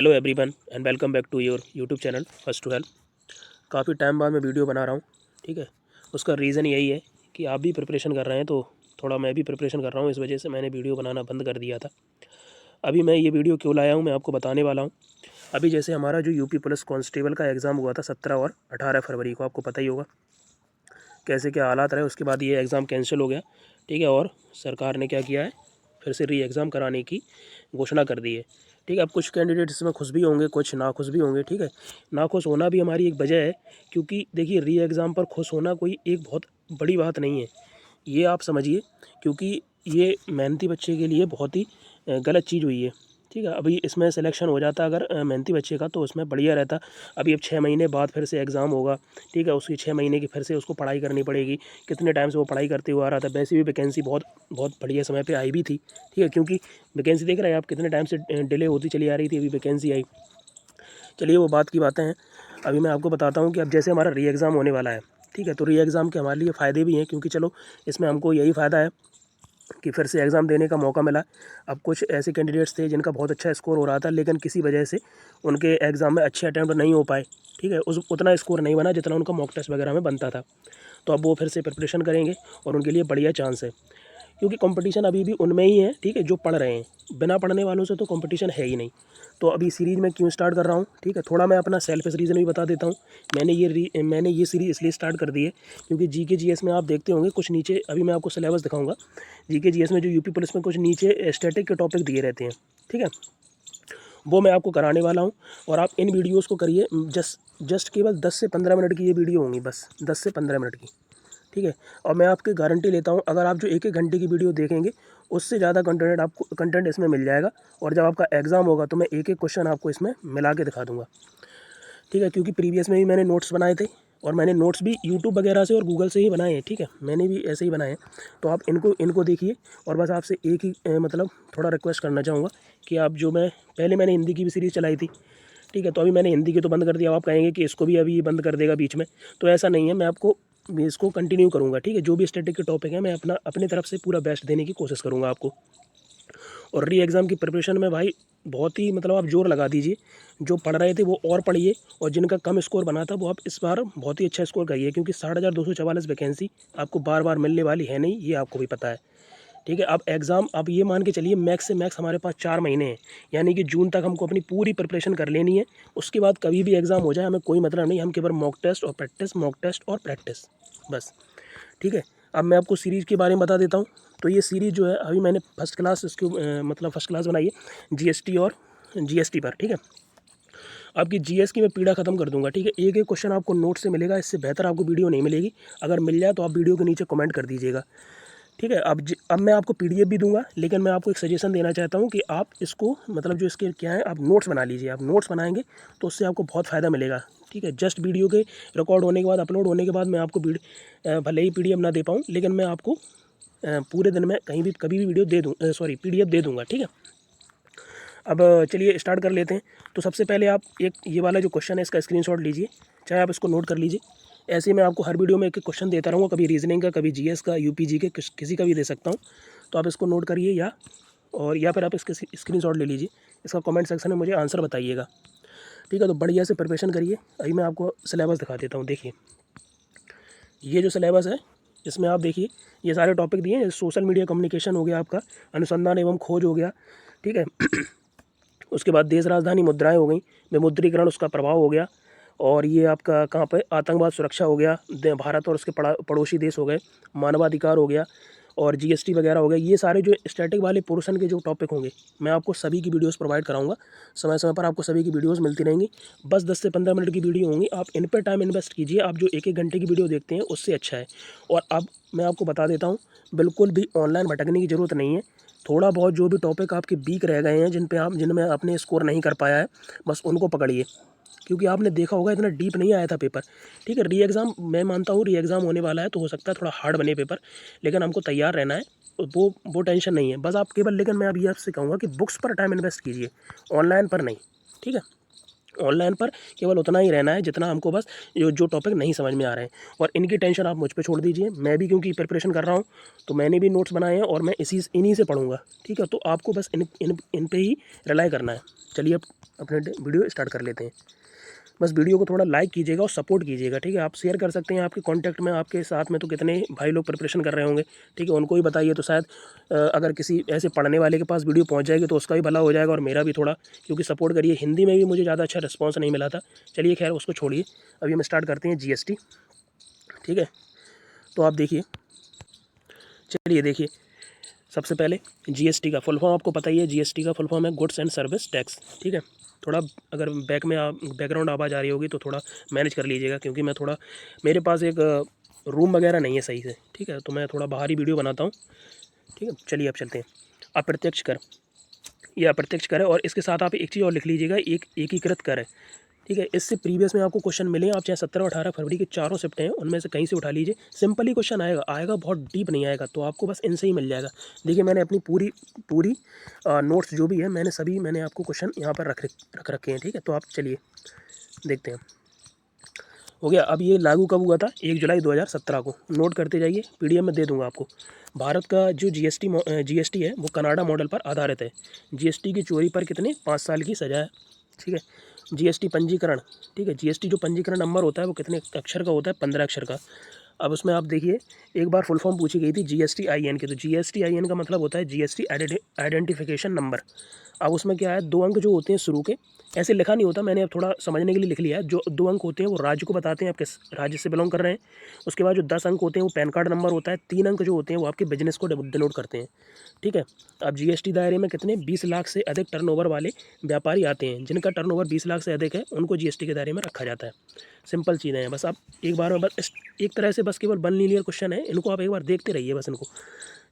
Hello everyone and welcome back to your YouTube channel first to help. काफ़ी time बाद मैं video बना रहा हूँ। ठीक है, उसका रीज़न यही है कि आप भी प्रिपरेशन कर रहे हैं तो थोड़ा मैं भी प्रिपरेशन कर रहा हूँ, इस वजह से मैंने वीडियो बनाना बंद कर दिया था। अभी मैं ये वीडियो क्यों लाया हूँ मैं आपको बताने वाला हूँ। अभी जैसे हमारा जो यूपी पुलिस कांस्टेबल का एग्ज़ाम हुआ था 17 और 18 फरवरी को, आपको पता ही होगा कैसे क्या हालात रहे। उसके बाद ये एग्ज़ाम कैंसिल हो गया। ठीक है, और सरकार ने क्या किया है, फिर से री एग्ज़ाम कराने की घोषणा कर दी है। ठीक है, अब कुछ कैंडिडेट इसमें खुश भी होंगे, कुछ नाखुश भी होंगे। ठीक है, नाखुश होना भी हमारी एक वजह है, क्योंकि देखिए री एग्ज़ाम पर खुश होना कोई एक बहुत बड़ी बात नहीं है, ये आप समझिए। क्योंकि ये मेहनती बच्चे के लिए बहुत ही गलत चीज़ हुई है। ठीक है, अभी इसमें सिलेक्शन हो जाता अगर मेहनती बच्चे का तो उसमें बढ़िया रहता। अभी अब 6 महीने बाद फिर से एग्ज़ाम होगा। ठीक है, उसकी 6 महीने की फिर से उसको पढ़ाई करनी पड़ेगी। कितने टाइम से वो पढ़ाई करते हुआ आ रहा था। वैसे भी वैकेंसी बहुत बहुत बढ़िया समय पे आई भी थी। ठीक है, क्योंकि वैकेंसी देख रहे हैं आप कितने टाइम से डिले होती चली आ रही थी, अभी वैकेंसी आई। चलिए वो बात की बातें हैं। अभी मैं आपको बताता हूँ कि अब जैसे हमारा री एग्ज़ाम होने वाला है। ठीक है, तो री एग्ज़ाम के हमारे लिए फ़ायदे भी हैं, क्योंकि चलो इसमें हमको यही फ़ायदा है कि फिर से एग्ज़ाम देने का मौका मिला। अब कुछ ऐसे कैंडिडेट्स थे जिनका बहुत अच्छा स्कोर हो रहा था, लेकिन किसी वजह से उनके एग्ज़ाम में अच्छे अटैम्प्ट नहीं हो पाए। ठीक है, उस उतना स्कोर नहीं बना जितना उनका मॉक टेस्ट वगैरह में बनता था। तो अब वो फिर से प्रिपरेशन करेंगे और उनके लिए बढ़िया चांस है, क्योंकि कंपटीशन अभी भी उनमें ही है। ठीक है, जो पढ़ रहे हैं, बिना पढ़ने वालों से तो कंपटीशन है ही नहीं। तो अभी सीरीज़ में क्यों स्टार्ट कर रहा हूँ, ठीक है, थोड़ा मैं अपना सेल्फिश रीज़न भी बता देता हूँ। मैंने ये सीरीज़ इसलिए स्टार्ट कर दी है क्योंकि जीके जीएस में आप देखते होंगे कुछ नीचे, अभी मैं आपको सिलेबस दिखाऊंगा। जीके जीएस में जो यूपी पुलिस में कुछ नीचे स्टैटिक के टॉपिक दिए रहते हैं। ठीक है, वो मैं आपको कराने वाला हूँ। और आप इन वीडियोज़ को करिए। जस्ट केवल 10 से 15 मिनट की ये वीडियो होंगी, बस 10 से 15 मिनट की। ठीक है, और मैं आपकी गारंटी लेता हूँ, अगर आप जो 1-1 घंटे की वीडियो देखेंगे उससे ज़्यादा कंटेंट इसमें मिल जाएगा। और जब आपका एग्ज़ाम होगा तो मैं एक-एक क्वेश्चन आपको इसमें मिला के दिखा दूँगा। ठीक है, क्योंकि प्रीवियस में भी मैंने नोट्स बनाए थे, और मैंने नोट्स भी यूट्यूब वगैरह से और गूगल से ही बनाए हैं। ठीक है, मैंने भी ऐसे ही बनाए हैं। तो आप इनको देखिए। और बस आपसे एक ही मतलब थोड़ा रिक्वेस्ट करना चाहूँगा कि आप जो मैंने हिंदी की भी सीरीज़ चलाई थी। ठीक है, तो अभी मैंने हिंदी की तो बंद कर दिया। अब आप कहेंगे कि इसको भी अभी ये बंद कर देगा बीच में, तो ऐसा नहीं है। मैं इसको कंटिन्यू करूँगा। ठीक है, जो भी स्टैटिक के टॉपिक है मैं अपनी तरफ से पूरा बेस्ट देने की कोशिश करूँगा आपको। और री एग्ज़ाम की प्रिपरेशन में भाई बहुत ही मतलब आप जोर लगा दीजिए। जो पढ़ रहे थे वो और पढ़िए, और जिनका कम स्कोर बना था वो आप इस बार बहुत ही अच्छा स्कोर करिए, क्योंकि 6244 वैकेंसी आपको बार बार मिलने वाली है नहीं, ये आपको भी पता है। ठीक है, अब एग्ज़ाम आप ये मान के चलिए मैक्स से मैक्स हमारे पास 4 महीने हैं, यानी कि जून तक हमको अपनी पूरी प्रिपरेशन कर लेनी है। उसके बाद कभी भी एग्ज़ाम हो जाए हमें कोई मतलब नहीं, हम केवल मॉक टेस्ट और प्रैक्टिस, मॉक टेस्ट और प्रैक्टिस, बस। ठीक है, अब मैं आपको सीरीज़ के बारे में बता देता हूँ। तो ये सीरीज़ जो है अभी मैंने फर्स्ट क्लास इसकी मतलब फर्स्ट क्लास बनाई है जीएसटी और जीएसटी पर। ठीक है, आपकी जीएस की मैं पीड़ा ख़त्म कर दूंगा। ठीक है, एक एक क्वेश्चन आपको नोट से मिलेगा, इससे बेहतर आपको वीडियो नहीं मिलेगी। अगर मिल जाए तो आप वीडियो के नीचे कमेंट कर दीजिएगा। ठीक है, अब मैं आपको पीडीएफ भी दूंगा, लेकिन मैं आपको एक सजेशन देना चाहता हूँ कि आप इसको मतलब जो इसके क्या है, आप नोट्स बना लीजिए। आप नोट्स बनाएंगे तो उससे आपको बहुत फ़ायदा मिलेगा। ठीक है, जस्ट वीडियो के रिकॉर्ड होने के बाद, अपलोड होने के बाद मैं आपको भले ही पीडीएफ ना दे पाऊँ, लेकिन मैं आपको पूरे दिन में कहीं भी कभी भी वीडियो दे दूँ, सॉरी पीडीएफ दे दूँगा। ठीक है, अब चलिए स्टार्ट कर लेते हैं। तो सबसे पहले आप एक ये वाला जो क्वेश्चन है इसका स्क्रीनशॉट लीजिए, चाहे आप इसको नोट कर लीजिए। ऐसे ही मैं आपको हर वीडियो में एक एक क्वेश्चन देता रहूँगा, कभी रीजनिंग का, कभी जीएस का, यूपीजी के, किसी का भी दे सकता हूँ। तो आप इसको नोट करिए, या फिर आप इसके स्क्रीनशॉट ले लीजिए। इसका कमेंट सेक्शन में मुझे आंसर बताइएगा। ठीक है, तो बढ़िया से प्रिपरेशन करिए। अभी मैं आपको सिलेबस दिखा देता हूँ। देखिए, ये जो सिलेबस है इसमें आप देखिए ये सारे टॉपिक दिए हैं। सोशल मीडिया कम्युनिकेशन हो गया, आपका अनुसंधान एवं खोज हो गया। ठीक है, उसके बाद देश राजधानी मुद्राएं हो गई, विमुद्रीकरण उसका प्रभाव हो गया। और ये आपका कहाँ पे आतंकवाद सुरक्षा हो गया, भारत और उसके पड़ोसी देश हो गए, मानवाधिकार हो गया, और जीएसटी वगैरह हो गया। ये सारे जो स्टैटिक वाले पोर्शन के जो टॉपिक होंगे मैं आपको सभी की वीडियोस प्रोवाइड कराऊंगा। समय समय पर आपको सभी की वीडियोस मिलती रहेंगी। बस 10 से 15 मिनट की वीडियो होंगी, आप इन पर टाइम इन्वेस्ट कीजिए। आप जो 1-1 घंटे की वीडियो देखते हैं उससे अच्छा है। और अब मैं आपको बता देता हूँ, बिल्कुल भी ऑनलाइन भटकने की ज़रूरत नहीं है। थोड़ा बहुत जो भी टॉपिक आपके वीक रह गए हैं, जिनमें आपने स्कोर नहीं कर पाया है, बस उनको पकड़िए। क्योंकि आपने देखा होगा इतना डीप नहीं आया था पेपर। ठीक है, री एग्ज़ाम मैं मानता हूँ री एग्ज़ाम होने वाला है, तो हो सकता है थोड़ा हार्ड बने पेपर, लेकिन हमको तैयार रहना है। वो टेंशन नहीं है। बस आप केवल, लेकिन मैं अभी आपसे कहूँगा कि बुक्स पर टाइम इन्वेस्ट कीजिए, ऑनलाइन पर नहीं। ठीक है, ऑनलाइन पर केवल उतना ही रहना है जितना हमको बस जो टॉपिक नहीं समझ में आ रहे हैं, और इनकी टेंशन आप मुझ पे छोड़ दीजिए। मैं भी क्योंकि प्रिपरेशन कर रहा हूँ तो मैंने भी नोट्स बनाए हैं और मैं इन्हीं से पढ़ूंगा, ठीक है। तो आपको बस इन पे ही रिलाई करना है। चलिए अब अपने वीडियो स्टार्ट कर लेते हैं। बस वीडियो को थोड़ा लाइक कीजिएगा और सपोर्ट कीजिएगा, ठीक है। आप शेयर कर सकते हैं आपके कांटेक्ट में, आपके साथ में तो कितने भाई लोग प्रिपरेशन कर रहे होंगे, ठीक है। उनको ही बताइए तो शायद अगर किसी ऐसे पढ़ने वाले के पास वीडियो पहुंच जाएगी तो उसका भी भला हो जाएगा और मेरा भी थोड़ा, क्योंकि सपोर्ट करिए। हिंदी में भी मुझे ज़्यादा अच्छा रिस्पॉन्स नहीं मिला था। चलिए खैर उसको छोड़िए, अभी हम स्टार्ट करते हैं GST, ठीक है। तो आप देखिए, चलिए देखिए, सबसे पहले GST का फुल फॉर्म आपको पता ही है। GST का फुल फॉर्म है गुड्स एंड सर्विस टैक्स, ठीक है। थोड़ा अगर बैकग्राउंड आवाज़ आ रही होगी तो थोड़ा मैनेज कर लीजिएगा, क्योंकि मैं थोड़ा, मेरे पास एक रूम वगैरह नहीं है सही से, ठीक है। तो मैं थोड़ा बाहरी वीडियो बनाता हूँ, ठीक है। चलिए अब चलते हैं। अप्रत्यक्ष कर, ये अप्रत्यक्ष कर है, और इसके साथ आप एक चीज़ और लिख लीजिएगा, एक एकीकृत कर है, ठीक है। इससे प्रीवियस में आपको क्वेश्चन मिले, आप चाहे 17 और 18 फरवरी के चारों शिफ्ट हैं उनमें से कहीं से उठा लीजिए। सिंपल ही क्वेश्चन आएगा, बहुत डीप नहीं आएगा, तो आपको बस इनसे ही मिल जाएगा। देखिए मैंने अपनी पूरी नोट्स जो भी है मैंने आपको क्वेश्चन यहाँ पर रख रखे हैं, ठीक है। तो आप चलिए देखते हैं। हो गया। अब ये लागू कब हुआ था? 1 जुलाई 2017 को। नोट करते जाइए, PDF में दे दूंगा आपको। भारत का जो GST है वो कनाडा मॉडल पर आधारित है। GST की चोरी पर कितने 5 साल की सजा है, ठीक है। GST पंजीकरण, ठीक है। GST जो पंजीकरण नंबर होता है वो कितने अक्षर का होता है? 15 अक्षर का। अब उसमें आप देखिए, एक बार फुल फॉर्म पूछी गई थी GSTIN की, तो GSTIN का मतलब होता है GST आइडेंटिफिकेशन नंबर। अब उसमें क्या है, 2 अंक जो होते हैं शुरू के, ऐसे लिखा नहीं होता, मैंने अब थोड़ा समझने के लिए लिख लिया है। जो 2 अंक होते हैं वो राज्य को बताते हैं आप किस राज्य से बिलोंग कर रहे हैं। उसके बाद जो 10 अंक होते हैं वो पैन कार्ड नंबर होता है। 3 अंक जो होते हैं वो आपके बिजनेस को डिनोट करते हैं, ठीक है। अब GST दायरे में कितने 20 लाख से अधिक टर्नओवर वाले व्यापारी आते हैं। जिनका टर्नओवर 20 लाख से अधिक है उनको GST के दायरे में रखा जाता है। सिंपल चीज़ें हैं, बस आप एक बार में बस एक तरह से बस केवल 1 लीनियर क्वेश्चन है, इनको आप एक बार देखते रहिए बस इनको।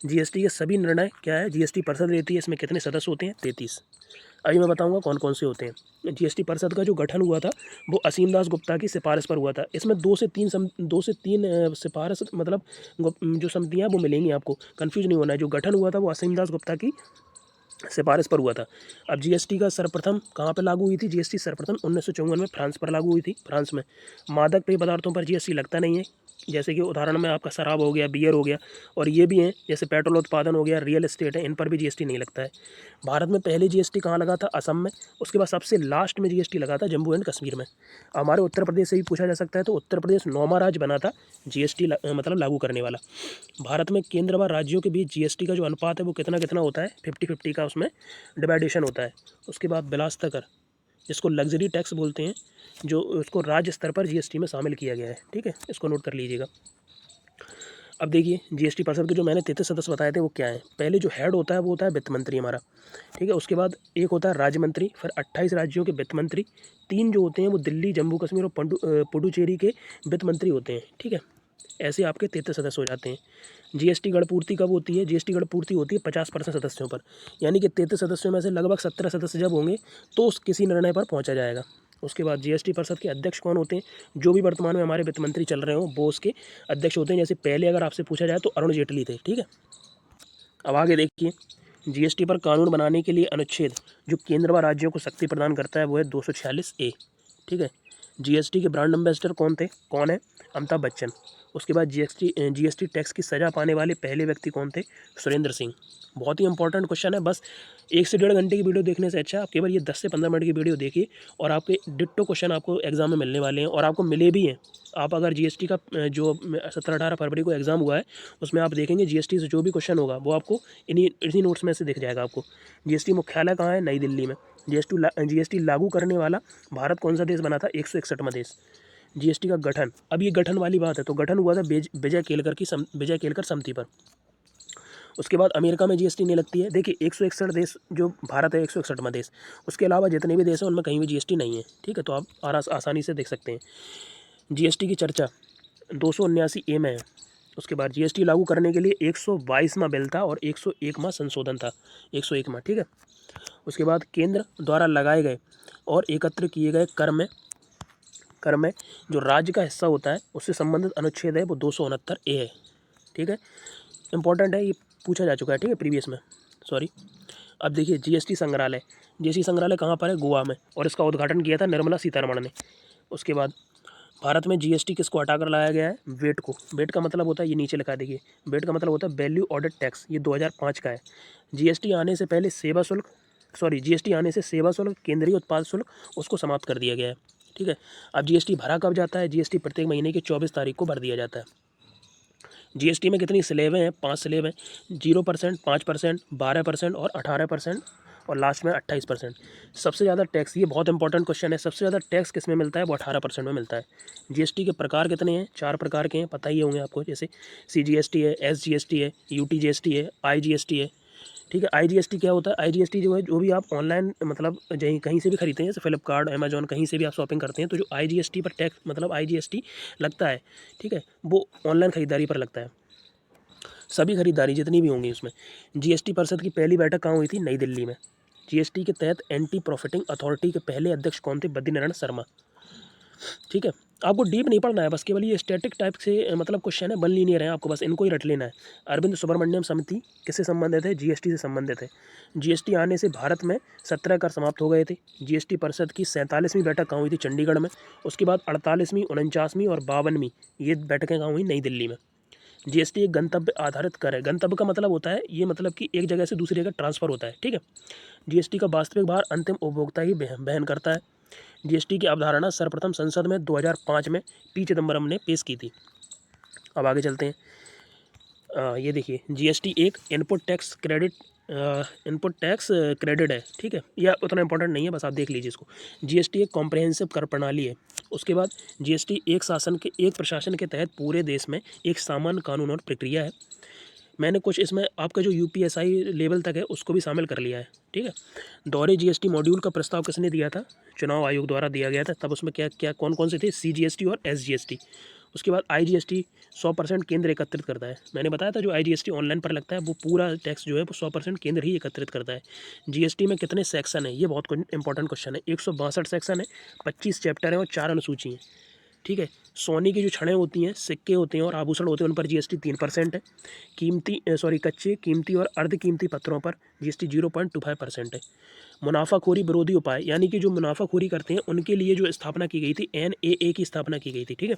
GST के सभी निर्णय क्या है, GST परिषद लेती है। इसमें कितने सदस्य होते हैं? 33। अभी मैं बताऊंगा कौन कौन से होते हैं। GST परिषद का जो गठन हुआ था वो असीम दास गुप्ता की सिफारिश पर हुआ था। इसमें 2 से 3 सिफारिश मतलब जो समितियाँ वो मिलेंगी आपको, कंफ्यूज नहीं होना है। जो गठन हुआ था वो असीम दास गुप्ता की सिफारिश पर हुआ था। अब GST का सर्वप्रथम कहाँ पर लागू हुई थी? GST सर्वप्रथम 1954 में फ्रांस पर लागू हुई थी। फ्रांस में मादक पेय पदार्थों पर GST लगता नहीं है, जैसे कि उदाहरण में आपका शराब हो गया, बियर हो गया, और ये भी हैं जैसे पेट्रोल उत्पादन हो गया, रियल एस्टेट है, इन पर भी GST नहीं लगता है। भारत में पहले GST कहाँ लगा था? असम में। उसके बाद सबसे लास्ट में GST लगा था जम्मू एंड कश्मीर में। हमारे उत्तर प्रदेश से भी पूछा जा सकता है, तो उत्तर प्रदेश 9वां राज्य बना था GST मतलब लागू करने वाला। भारत में केंद्र व राज्यों के बीच GST का जो अनुपात है वो कितना कितना होता है? 50-50 का उसमें डिवाइडेशन होता है। उसके बाद विलासिता कर, जिसको लग्जरी टैक्स बोलते हैं, जो उसको राज्य स्तर पर GST में शामिल किया गया है, ठीक है। इसको नोट कर लीजिएगा। अब देखिए GST परिषद के जो मैंने 33 सदस्य बताए थे वो क्या है। पहले जो हेड होता है वो होता है वित्त मंत्री हमारा, ठीक है। उसके बाद एक होता है राज्य मंत्री, फिर 28 राज्यों के वित्त मंत्री, 3 जो होते हैं वो दिल्ली, जम्मू कश्मीर और पुडुचेरी के वित्त मंत्री होते हैं, ठीक है। ऐसे आपके 33 सदस्य हो जाते हैं। GST गणपूर्ति कब होती है? GST गणपूर्ति होती है 50% सदस्यों पर, यानी कि 33 सदस्यों में से लगभग 17 सदस्य जब होंगे तो उस किसी निर्णय पर पहुंचा जाएगा। उसके बाद GST परिषद के अध्यक्ष कौन होते हैं? जो भी वर्तमान में हमारे वित्त मंत्री चल रहे हो वो उसके अध्यक्ष होते हैं। जैसे पहले अगर आपसे पूछा जाए तो अरुण जेटली थे, ठीक है। अब आगे देखिए, GST पर कानून बनाने के लिए अनुच्छेद जो केंद्र व राज्यों को शक्ति प्रदान करता है वो है 246A, ठीक है। GST के ब्रांड एम्बेसडर कौन है? अमिताभ बच्चन। उसके बाद GST टैक्स की सज़ा पाने वाले पहले व्यक्ति कौन थे? सुरेंद्र सिंह। बहुत ही इंपॉर्टेंट क्वेश्चन है। बस 1 से 1.5 घंटे की वीडियो देखने से अच्छा आप केवल ये 10 से 15 मिनट की वीडियो देखिए, और आपके डिट्टो क्वेश्चन आपको एग्जाम में मिलने वाले हैं, और आपको मिले भी हैं। आप अगर GST का जो 17-18 फरवरी को एग्ज़ाम हुआ है उसमें आप देखेंगे GST से जो भी क्वेश्चन होगा वो आपको इन्हीं नोट्स में से दिख जाएगा आपको। GST मुख्यालय कहाँ है? नई दिल्ली में। GST लागू करने वाला भारत कौन सा देश बना था? 161वां देश। GST का गठन, अब ये गठन वाली बात है, तो गठन हुआ था विजय केलकर समिति पर। उसके बाद अमेरिका में GST नहीं लगती है। देखिए 161 देश, जो भारत है 161वां देश, उसके अलावा जितने भी देश हैं उनमें कहीं भी GST नहीं है, ठीक है। तो आप आसानी से देख सकते हैं। GST की चर्चा 279A में है। उसके बाद GST लागू करने के लिए 122वां बिल था और 101वां संशोधन था, 101वां, ठीक है। उसके बाद केंद्र द्वारा लगाए गए और एकत्र किए गए कर में जो राज्य का हिस्सा होता है उससे संबंधित अनुच्छेद है वो 269A है, ठीक है। इंपॉर्टेंट है, ये पूछा जा चुका है, ठीक है, प्रीवियस में, सॉरी। अब देखिए जीएसटी संग्रहालय कहाँ पर है? गोवा में, और इसका उद्घाटन किया था निर्मला सीतारमण ने। उसके बाद भारत में जीएसटी किसको हटाकर लाया गया है? वेट को। वेट का मतलब होता है, ये नीचे लिखा है देखिए, वेट का मतलब होता है वैल्यू ऑडेड टैक्स, ये 2005 का है। जीएसटी आने से पहले जीएसटी आने से सेवा शुल्क, केंद्रीय उत्पाद शुल्क, उसको समाप्त कर दिया गया है। ठीक है। अब जीएसटी भरा कब जाता है? जीएसटी प्रत्येक महीने की 24 तारीख को भर दिया जाता है। जीएसटी में कितनी स्लेबें हैं? 5 स्लेब हैं। 0%, 5%, 12% और 18%, और लास्ट में 28%। सबसे ज़्यादा टैक्स, ये बहुत इंपॉर्टेंट क्वेश्चन है, सबसे ज़्यादा टैक्स किस में मिलता है? वो 18% में मिलता है। जीएसटी के प्रकार कितने हैं? 4 प्रकार के हैं, पता ही होंगे आपको, जैसे सीजीएसटी है, एसजीएसटी है, यूटीजीएसटी है, आईजीएसटी है। ठीक है। आईजीएसटी क्या होता है? आईजीएसटी जो है, जो भी आप ऑनलाइन मतलब कहीं से भी खरीदते हैं, जैसे फ्लिपकार्ट, अमेजॉन, कहीं से भी आप शॉपिंग करते हैं, तो जो आईजीएसटी पर टैक्स मतलब आईजीएसटी लगता है, ठीक है, वो ऑनलाइन खरीदारी पर लगता है। सभी खरीदारी जितनी भी होंगी उसमें। जीएसटी परिषद की पहली बैठक कहाँ हुई थी? नई दिल्ली में। जीएसटी के तहत एंटी प्रॉफिटिंग अथॉरिटी के पहले अध्यक्ष कौन थे? बद्रीनारायण शर्मा। ठीक है। आपको डीप नहीं पढ़ना है, बस केवल ये स्टैटिक टाइप से मतलब क्वेश्चन है, बन लीनियर है, आपको बस इनको ही रट लेना है। अरविंद सुब्रमण्यम समिति किससे संबंधित है? जीएसटी से संबंधित है। जीएसटी आने से भारत में 17 कर समाप्त हो गए थे। जीएसटी परिषद की 47वीं बैठक कहाँ हुई थी? चंडीगढ़ में। उसके बाद 48वीं, 49वीं और 52वीं ये बैठकें कहाँ हुई? नई दिल्ली में। जीएसटी एक गंतव्य आधारित कर है। गंतव्य का मतलब होता है, ये मतलब कि एक जगह से दूसरी जगह ट्रांसफ़र होता है। ठीक है। जीएसटी का वास्तविक भार अंतिम उपभोक्ता ही वहन करता है। जीएसटी की अवधारणा सर्वप्रथम संसद में 2005 में पी चिदम्बरम ने पेश की थी। अब आगे चलते हैं। ये देखिए, जीएसटी एक इनपुट टैक्स क्रेडिट है। ठीक है, यह उतना इंपॉर्टेंट नहीं है, बस आप देख लीजिए इसको। जीएसटी एक कॉम्प्रहेंसिव कर प्रणाली है। उसके बाद जीएसटी एक प्रशासन के तहत पूरे देश में एक सामान्य कानून और प्रक्रिया है। मैंने कुछ इसमें आपका जो यूपीएसआई लेवल तक है उसको भी शामिल कर लिया है। ठीक है। दोहरे जीएसटी मॉड्यूल का प्रस्ताव किसने दिया था? चुनाव आयोग द्वारा दिया गया था। तब उसमें क्या क्या कौन कौन से थे? सीजीएसटी और एसजीएसटी। उसके बाद आईजीएसटी 100% केंद्र एकत्रित करता है। मैंने बताया था जो आईजीएसटी ऑनलाइन पर लगता है वो पूरा टैक्स जो है वो 100% केंद्र ही एकत्रित करता है। जीएसटी में कितने सेक्शन है? ये बहुत इंपॉर्टेंट क्वेश्चन है। 162 सेक्शन है, 25 चैप्टर हैं और 4 अनुसूची हैं। ठीक है। सोने की जो छड़ें होती हैं, सिक्के होते हैं और आभूषण होते हैं, उन पर जीएसटी 3% है। कच्चे, कीमती और अर्ध कीमती पत्थरों पर जीएसटी 0.25% है। मुनाफाखोरी विरोधी उपाय, यानी कि जो मुनाफाखोरी करते हैं उनके लिए जो स्थापना की गई थी, NAA की स्थापना की गई थी। ठीक है।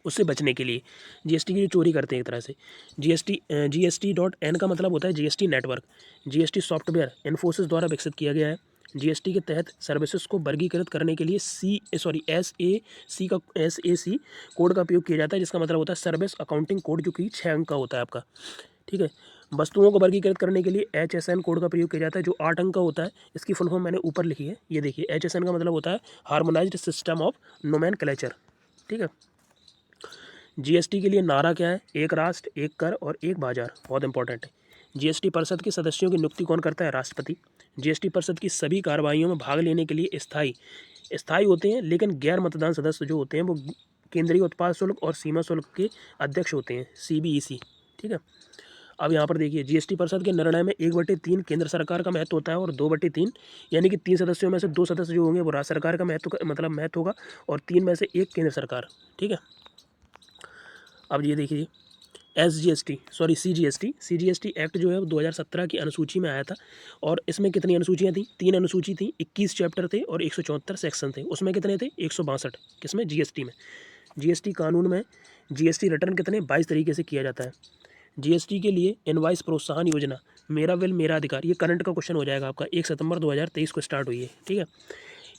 उससे बचने के लिए, जीएसटी की जो चोरी करते हैं एक तरह से। GST.N का मतलब होता है GST network. GST software Infosys द्वारा विकसित किया गया है। जीएसटी के तहत सर्विसेज को वर्गीकृत करने के लिए SAC कोड का उपयोग किया जाता है, जिसका मतलब होता है सर्विस अकाउंटिंग कोड, जो कि 6 अंक का होता है आपका। ठीक है। वस्तुओं को वर्गीकृत करने के लिए HSN कोड का प्रयोग किया जाता है, जो 8 अंक का होता है। इसकी फुल फॉर्म मैंने ऊपर लिखी है, ये देखिए। HSN का मतलब होता है हार्मोनाइज्ड सिस्टम ऑफ नोमेनक्लेचर। ठीक है। जीएसटी के लिए नारा क्या है? एक राष्ट्र, एक कर और एक बाजार। बहुत इंपॉर्टेंट है। जीएसटी परिषद के सदस्यों की नियुक्ति कौन करता है? राष्ट्रपति। जीएसटी परिषद की सभी कार्रवाइयों में भाग लेने के लिए स्थायी होते हैं, लेकिन गैर मतदान सदस्य जो होते हैं वो केंद्रीय उत्पाद शुल्क और सीमा शुल्क के अध्यक्ष होते हैं, CBEC। ठीक है। अब यहाँ पर देखिए, जीएसटी परिषद के निर्णय में 1/3 केंद्र सरकार का महत्व होता है और 2/3 यानी कि 3 सदस्यों में से 2 सदस्य जो होंगे वो राज्य सरकार का महत्व होगा, और 3 में से 1 केंद्र सरकार। ठीक है। अब ये देखिए, CGST एक्ट जो है वो 2017 की अनुसूची में आया था, और इसमें कितनी अनुसूचियाँ थी? 3 अनुसूची थी, 21 चैप्टर थे और 174 सेक्शन थे। उसमें कितने थे? 162। किसमें? जीएसटी में। जीएसटी कानून में जीएसटी रिटर्न कितने? 22 तरीके से किया जाता है। जीएसटी के लिए इनवाइस प्रोत्साहन योजना, मेरा बिल मेरा अधिकार, ये करंट का क्वेश्चन हो जाएगा आपका। 1 सितंबर 2023 को स्टार्ट हुई है। ठीक है।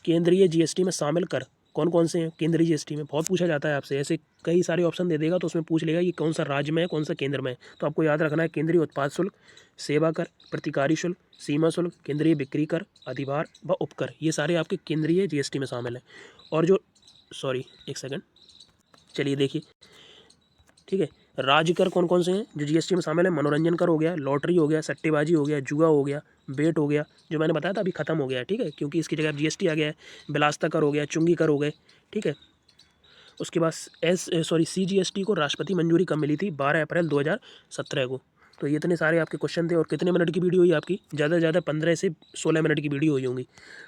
केंद्रीय जीएसटी में शामिल कर कौन कौन से हैं? केंद्रीय जीएसटी में बहुत पूछा जाता है आपसे, ऐसे कई सारे ऑप्शन दे देगा तो उसमें पूछ लेगा ये कौन सा राज्य में है, कौन सा केंद्र में है। तो आपको याद रखना है, केंद्रीय उत्पाद शुल्क, सेवा कर, प्रतिकारी शुल्क, सीमा शुल्क, केंद्रीय बिक्री कर, अधिभार व उपकर, ये सारे आपके केंद्रीय जीएसटी में शामिल हैं। और जो एक सेकंड, चलिए देखिए। ठीक है। राज्य कर कौन कौन से हैं जो जीएसटी में शामिल है? मनोरंजन कर हो गया, लॉटरी हो गया, सट्टेबाजी हो गया, जुआ हो गया, बेट हो गया, जो मैंने बताया था अभी खत्म हो गया है। ठीक है, क्योंकि इसकी जगह जीएसटी आ गया है। बिलासता कर हो गया, चुंगी कर हो गए। ठीक है। उसके बाद CGST को राष्ट्रपति मंजूरी कब मिली थी? 12 अप्रैल 2017 को। तो ये इतने सारे आपके क्वेश्चन थे। और कितने मिनट की वीडियो हुई आपकी? ज़्यादा से ज़्यादा 15 से 16 मिनट की वीडियो हुई होंगी,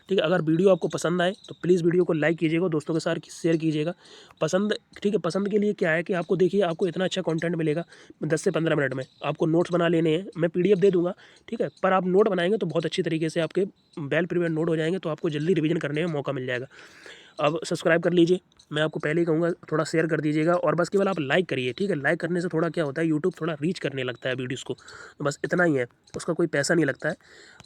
ठीक है। अगर वीडियो आपको पसंद आए तो प्लीज़ वीडियो को लाइक कीजिएगा, दोस्तों के साथ शेयर कीजिएगा। पसंद, ठीक है, पसंद के लिए क्या है कि आपको देखिए आपको इतना अच्छा कंटेंट मिलेगा 10 से 15 मिनट में। आपको नोट्स बना लेने हैं, मैं पीडीएफ दे दूँगा, ठीक है, पर आप नोट बनाएँगे तो बहुत अच्छी तरीके से आपके वेल प्रिपेयर्ड नोट हो जाएँगे, तो आपको जल्दी रिवीजन करने में मौका मिल जाएगा। अब सब्सक्राइब कर लीजिए, मैं आपको पहले ही कहूँगा, थोड़ा शेयर कर दीजिएगा और बस केवल आप लाइक करिए, ठीक है। लाइक करने से थोड़ा क्या होता है, यूट्यूब थोड़ा रीच करने लगता है वीडियोज़ को, तो बस इतना ही है, उसका कोई पैसा नहीं लगता है।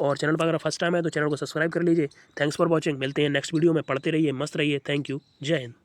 और चैनल पर अगर फर्स्ट टाइम है तो चैनल को सब्सक्राइब कर लीजिए। थैंक्स फॉर वॉचिंग, मिलते हैं नेक्स्ट वीडियो में। पढ़ते रहिए, मस्त रहिए। थैंक यू, जय हिंद।